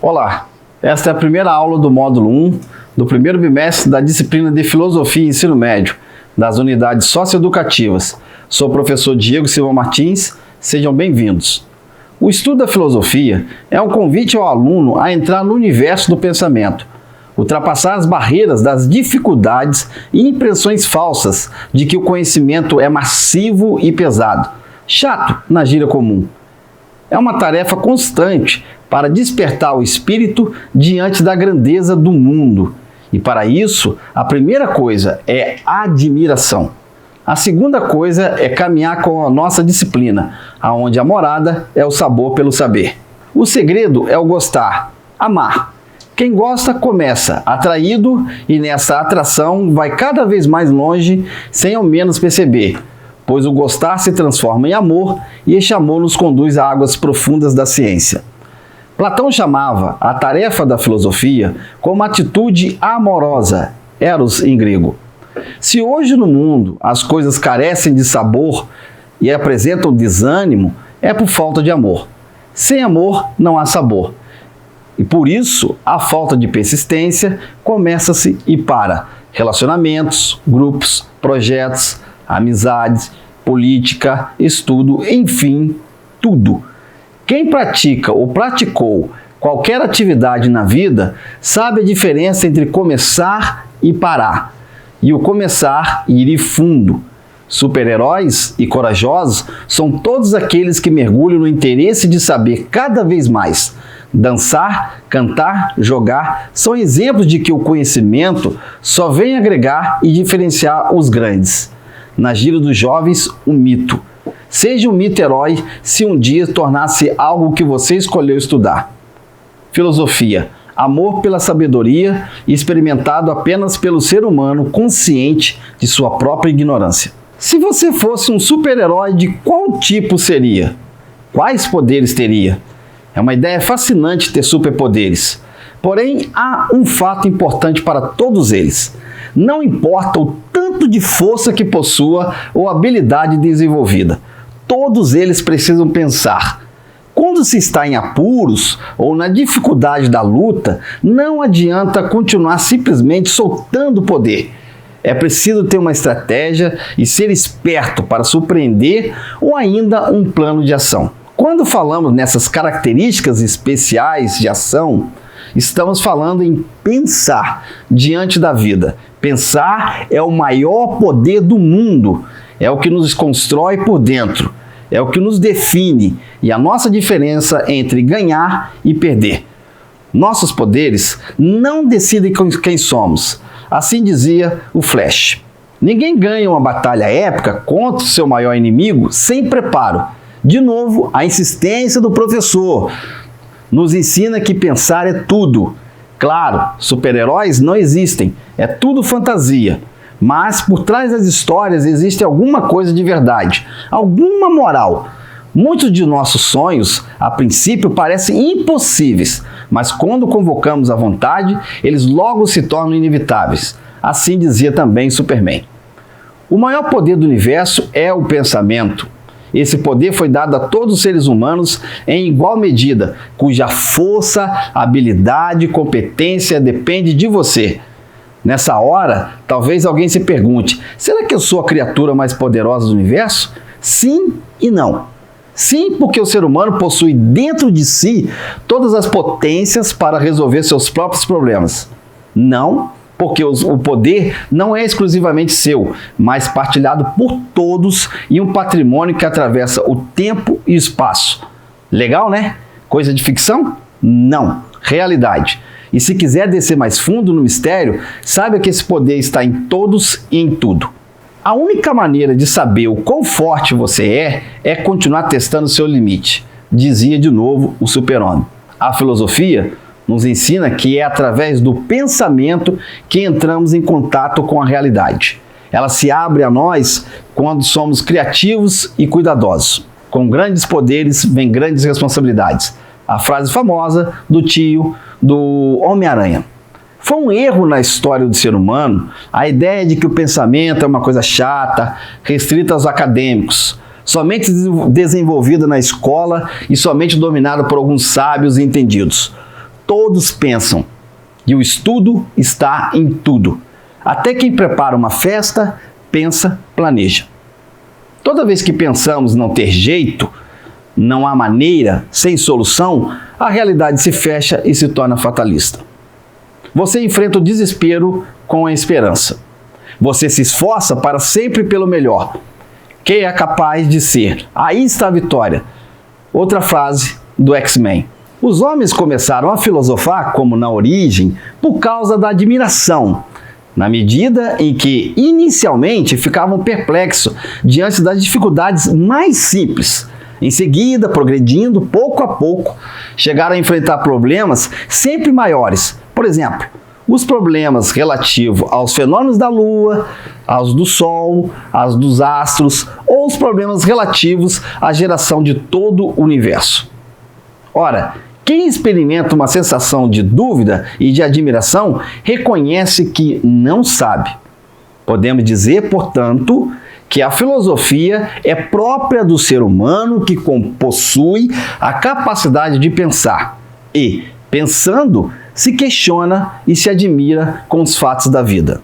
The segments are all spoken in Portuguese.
Olá, esta é a primeira aula do módulo 1 do primeiro bimestre da disciplina de Filosofia e Ensino Médio, das unidades socioeducativas. Sou o professor Diego Silva Martins, sejam bem-vindos. O estudo da filosofia é um convite ao aluno a entrar no universo do pensamento, ultrapassar as barreiras das dificuldades e impressões falsas de que o conhecimento é massivo e pesado, chato na gíria comum. É uma tarefa constante para despertar o espírito diante da grandeza do mundo. E para isso, a primeira coisa é admiração. A segunda coisa é caminhar com a nossa disciplina, aonde a morada é o sabor pelo saber. O segredo é o gostar, amar. Quem gosta começa atraído e nessa atração vai cada vez mais longe sem ao menos perceber, pois o gostar se transforma em amor e este amor nos conduz a águas profundas da ciência. Platão chamava a tarefa da filosofia como atitude amorosa, eros em grego. Se hoje no mundo as coisas carecem de sabor e apresentam desânimo, é por falta de amor. Sem amor não há sabor. E por isso, a falta de persistência começa-se e para relacionamentos, grupos, projetos, amizades, política, estudo, enfim, tudo. Quem pratica ou praticou qualquer atividade na vida sabe a diferença entre começar e parar. E o começar e ir fundo. Super-heróis e corajosos são todos aqueles que mergulham no interesse de saber cada vez mais. Dançar, cantar, jogar são exemplos de que o conhecimento só vem agregar e diferenciar os grandes. Na gíria dos jovens, o mito. Seja um mito-herói se um dia tornar-se algo que você escolheu estudar. Filosofia. Amor pela sabedoria experimentado apenas pelo ser humano consciente de sua própria ignorância. Se você fosse um super-herói, de qual tipo seria? Quais poderes teria? É uma ideia fascinante ter superpoderes. Porém, há um fato importante para todos eles. Não importa o tanto de força que possua ou habilidade desenvolvida. Todos eles precisam pensar. Quando se está em apuros ou na dificuldade da luta, não adianta continuar simplesmente soltando poder. É preciso ter uma estratégia e ser esperto para surpreender ou ainda um plano de ação. Quando falamos nessas características especiais de ação, estamos falando em pensar diante da vida. Pensar é o maior poder do mundo, é o que nos constrói por dentro. É o que nos define e a nossa diferença entre ganhar e perder. Nossos poderes não decidem quem somos. Assim dizia o Flash. Ninguém ganha uma batalha épica contra o seu maior inimigo sem preparo. De novo, a insistência do professor nos ensina que pensar é tudo. Claro, super-heróis não existem, é tudo fantasia. Mas por trás das histórias existe alguma coisa de verdade, alguma moral. Muitos de nossos sonhos, a princípio, parecem impossíveis, mas quando convocamos a vontade, eles logo se tornam inevitáveis. Assim dizia também Superman. O maior poder do universo é o pensamento. Esse poder foi dado a todos os seres humanos em igual medida, cuja força, habilidade e competência depende de você. Nessa hora, talvez alguém se pergunte, será que eu sou a criatura mais poderosa do universo? Sim e não. Sim, porque o ser humano possui dentro de si todas as potências para resolver seus próprios problemas. Não, porque o poder não é exclusivamente seu, mas partilhado por todos e um patrimônio que atravessa o tempo e o espaço. Legal, né? Coisa de ficção? Não. Realidade. E se quiser descer mais fundo no mistério, saiba que esse poder está em todos e em tudo. A única maneira de saber o quão forte você é continuar testando seu limite, dizia de novo o super-homem. A filosofia nos ensina que é através do pensamento que entramos em contato com a realidade. Ela se abre a nós quando somos criativos e cuidadosos. Com grandes poderes vem grandes responsabilidades. A frase famosa do tio do Homem-Aranha. Foi um erro na história do ser humano a ideia de que o pensamento é uma coisa chata, restrita aos acadêmicos, somente desenvolvida na escola e somente dominada por alguns sábios e entendidos. todos pensam. E o estudo está em tudo. Até quem prepara uma festa, pensa, planeja. Toda vez que pensamos não ter jeito, não há maneira, sem solução, a realidade se fecha e se torna fatalista. Você enfrenta o desespero com a esperança. Você se esforça para sempre pelo melhor. Quem é capaz de ser? Aí está a vitória. Outra frase do X-Men. Os homens começaram a filosofar, como na origem, por causa da admiração, na medida em que, inicialmente, ficavam perplexos diante das dificuldades mais simples. Em seguida, progredindo pouco a pouco, chegaram a enfrentar problemas sempre maiores. Por exemplo, os problemas relativos aos fenômenos da Lua, aos do Sol, aos dos astros, ou os problemas relativos à geração de todo o universo. Ora, quem experimenta uma sensação de dúvida e de admiração reconhece que não sabe. Podemos dizer, portanto, que a filosofia é própria do ser humano que possui a capacidade de pensar e, pensando, se questiona e se admira com os fatos da vida.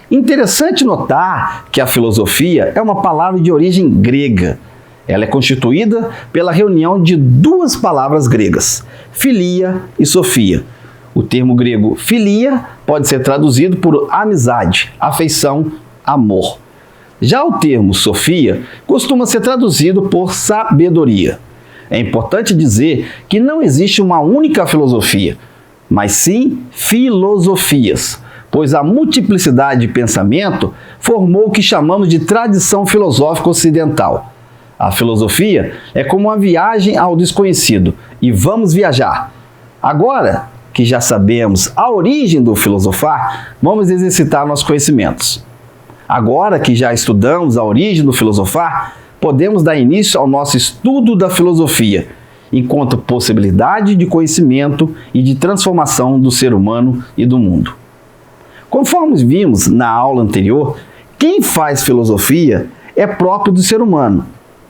Interessante notar que a filosofia é uma palavra de origem grega. Ela é constituída pela reunião de duas palavras gregas, filia e sofia. O termo grego filia pode ser traduzido por amizade, afeição, amor. Já o termo sofia costuma ser traduzido por sabedoria. É importante dizer que não existe uma única filosofia, mas sim filosofias, pois a multiplicidade de pensamento formou o que chamamos de tradição filosófica ocidental. A filosofia é como uma viagem ao desconhecido, e vamos viajar. Agora que já sabemos a origem do filosofar, vamos exercitar nossos conhecimentos. Agora que já estudamos a origem do filosofar, podemos dar início ao nosso estudo da filosofia, enquanto possibilidade de conhecimento e de transformação do ser humano e do mundo. Conforme vimos na aula anterior, quem faz filosofia é próprio do ser humano.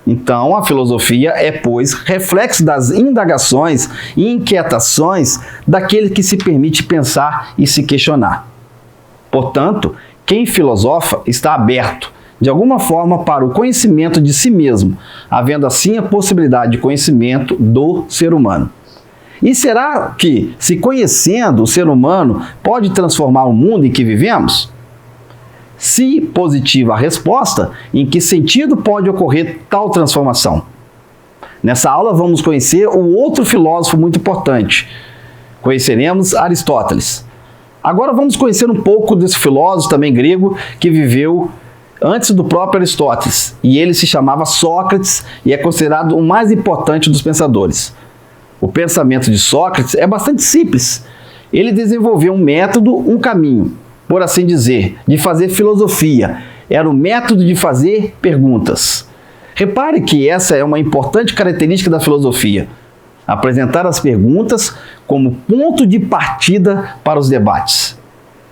Então, a filosofia é, pois, reflexo das indagações e inquietações daquele que se permite pensar e se questionar. Portanto, quem filosofa está aberto, de alguma forma, para o conhecimento de si mesmo, havendo assim a possibilidade de conhecimento do ser humano. E será que, se conhecendo o ser humano, pode transformar o mundo em que vivemos? Se positiva a resposta, em que sentido pode ocorrer tal transformação? Nessa aula vamos conhecer o outro filósofo muito importante. Conheceremos Aristóteles. Agora vamos conhecer um pouco desse filósofo também grego que viveu antes do próprio Aristóteles. E ele se chamava Sócrates e é considerado o mais importante dos pensadores. O pensamento de Sócrates é bastante simples. Ele desenvolveu um método, um caminho, por assim dizer, de fazer filosofia. Era o método de fazer perguntas. Repare que essa é uma importante característica da filosofia. Apresentar as perguntas como ponto de partida para os debates.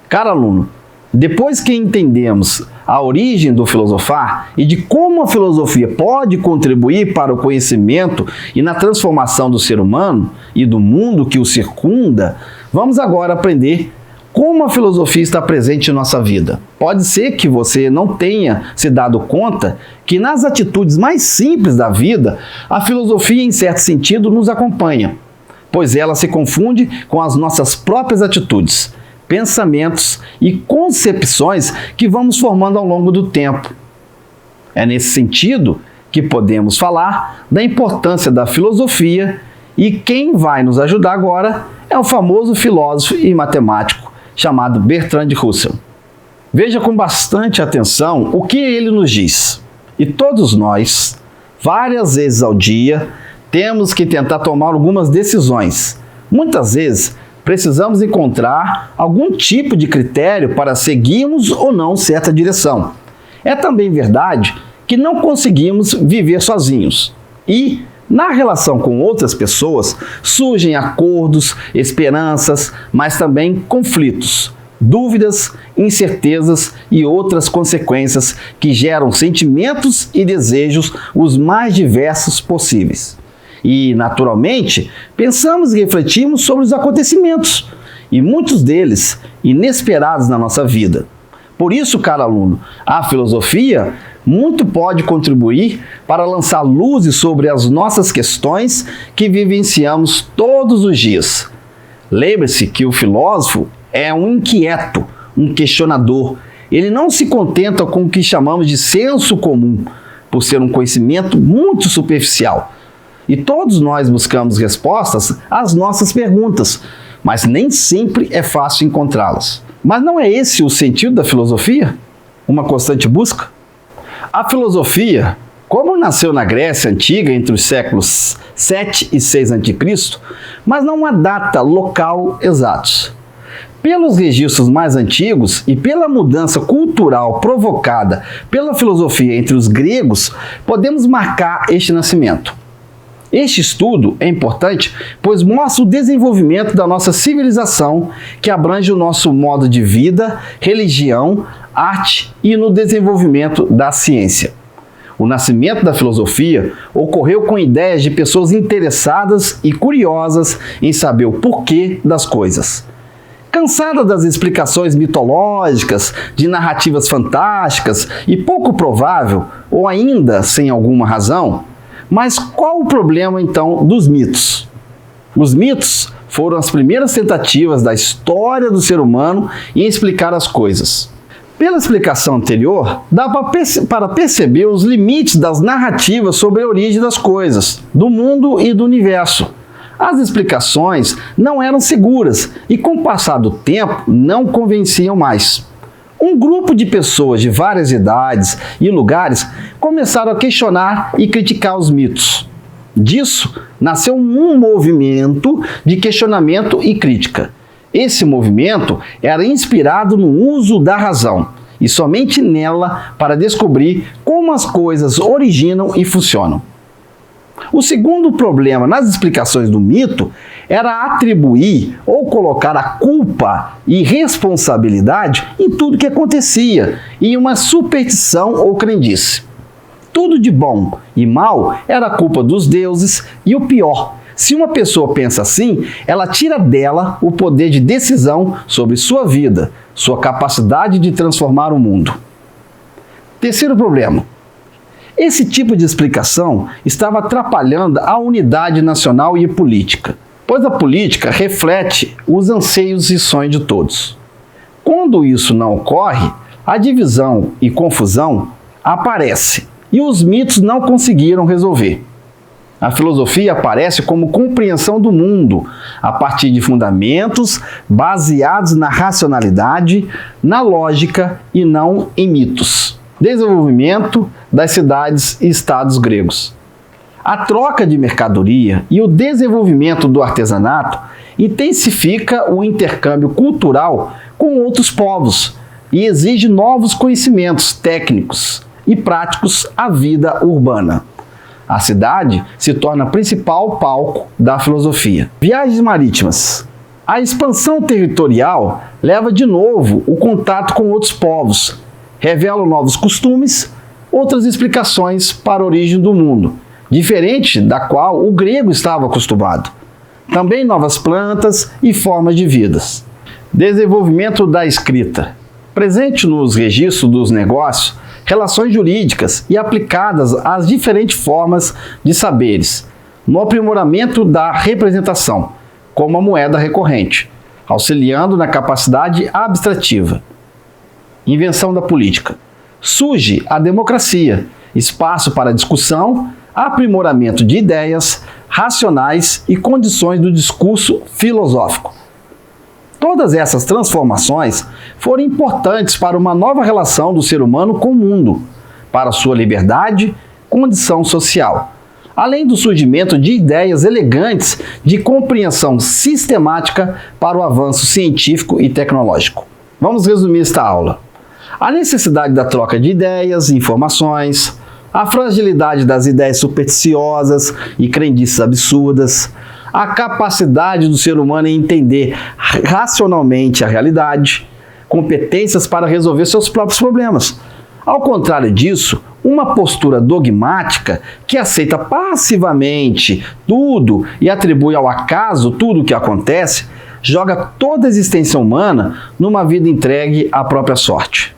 Caro aluno, depois que entendemos a origem do filosofar e de como a filosofia pode contribuir para o conhecimento e na transformação do ser humano e do mundo que o circunda, vamos agora aprender como a filosofia está presente em nossa vida. Pode ser que você não tenha se dado conta que nas atitudes mais simples da vida, a filosofia, em certo sentido, nos acompanha, pois ela se confunde com as nossas próprias atitudes, pensamentos e concepções que vamos formando ao longo do tempo. É nesse sentido que podemos falar da importância da filosofia, e quem vai nos ajudar agora é o famoso filósofo e matemático chamado Bertrand Russell. Veja com bastante atenção o que ele nos diz. E todos nós, várias vezes ao dia, temos que tentar tomar algumas decisões. Muitas vezes, precisamos encontrar algum tipo de critério para seguirmos ou não certa direção. É também verdade que não conseguimos viver sozinhos. E, na relação com outras pessoas, surgem acordos, esperanças, mas também conflitos, dúvidas, incertezas e outras consequências que geram sentimentos e desejos os mais diversos possíveis. E, naturalmente, pensamos e refletimos sobre os acontecimentos, e muitos deles inesperados na nossa vida. Por isso, caro aluno, a filosofia muito pode contribuir para lançar luzes sobre as nossas questões que vivenciamos todos os dias. Lembre-se que o filósofo é um inquieto, um questionador. Ele não se contenta com o que chamamos de senso comum, por ser um conhecimento muito superficial. E todos nós buscamos respostas às nossas perguntas, mas nem sempre é fácil encontrá-las. Mas não é esse o sentido da filosofia? Uma constante busca? A filosofia, como nasceu na Grécia Antiga entre os séculos 7 e 6 a.C., mas não há data local exatos. Pelos registros mais antigos e pela mudança cultural provocada pela filosofia entre os gregos, podemos marcar este nascimento. Este estudo é importante, pois mostra o desenvolvimento da nossa civilização, que abrange o nosso modo de vida, religião, arte e no desenvolvimento da ciência. O nascimento da filosofia ocorreu com ideias de pessoas interessadas e curiosas em saber o porquê das coisas. Cansada das explicações mitológicas, de narrativas fantásticas e pouco provável, ou ainda sem alguma razão, mas qual o problema, então, dos mitos? Os mitos foram as primeiras tentativas da história do ser humano em explicar as coisas. Pela explicação anterior, dá para perceber os limites das narrativas sobre a origem das coisas, do mundo e do universo. As explicações não eram seguras e, com o passar do tempo, não convenciam mais. Um grupo de pessoas de várias idades e lugares começaram a questionar e criticar os mitos. Disso, nasceu um movimento de questionamento e crítica. Esse movimento era inspirado no uso da razão, e somente nela para descobrir como as coisas originam e funcionam. O segundo problema nas explicações do mito era atribuir ou colocar a culpa e responsabilidade em tudo que acontecia, em uma superstição ou crendice. Tudo de bom e mal era culpa dos deuses e o pior, se uma pessoa pensa assim, ela tira dela o poder de decisão sobre sua vida, sua capacidade de transformar o mundo. Terceiro problema. Esse tipo de explicação estava atrapalhando a unidade nacional e política, pois a política reflete os anseios e sonhos de todos. Quando isso não ocorre, a divisão e confusão aparece e os mitos não conseguiram resolver. A filosofia aparece como compreensão do mundo, a partir de fundamentos baseados na racionalidade, na lógica e não em mitos. Desenvolvimento das cidades e estados gregos. A troca de mercadoria e o desenvolvimento do artesanato intensifica o intercâmbio cultural com outros povos e exige novos conhecimentos técnicos e práticos à vida urbana. A cidade se torna o principal palco da filosofia. Viagens marítimas. A expansão territorial leva de novo o contato com outros povos, revela novos costumes, outras explicações para a origem do mundo, diferente da qual o grego estava acostumado. Também novas plantas e formas de vidas. Desenvolvimento da escrita. Presente nos registros dos negócios, relações jurídicas e aplicadas às diferentes formas de saberes, no aprimoramento da representação, como a moeda recorrente, auxiliando na capacidade abstrativa. Invenção da política. Surge a democracia, espaço para discussão, aprimoramento de ideias racionais e condições do discurso filosófico. Todas essas transformações foram importantes para uma nova relação do ser humano com o mundo, para sua liberdade, condição social, além do surgimento de ideias elegantes de compreensão sistemática para o avanço científico e tecnológico. Vamos resumir esta aula. A necessidade da troca de ideias e informações, a fragilidade das ideias supersticiosas e crendices absurdas, a capacidade do ser humano em entender racionalmente a realidade, competências para resolver seus próprios problemas. Ao contrário disso, o Uma postura dogmática que aceita passivamente tudo e atribui ao acaso tudo o que acontece, joga toda a existência humana numa vida entregue à própria sorte.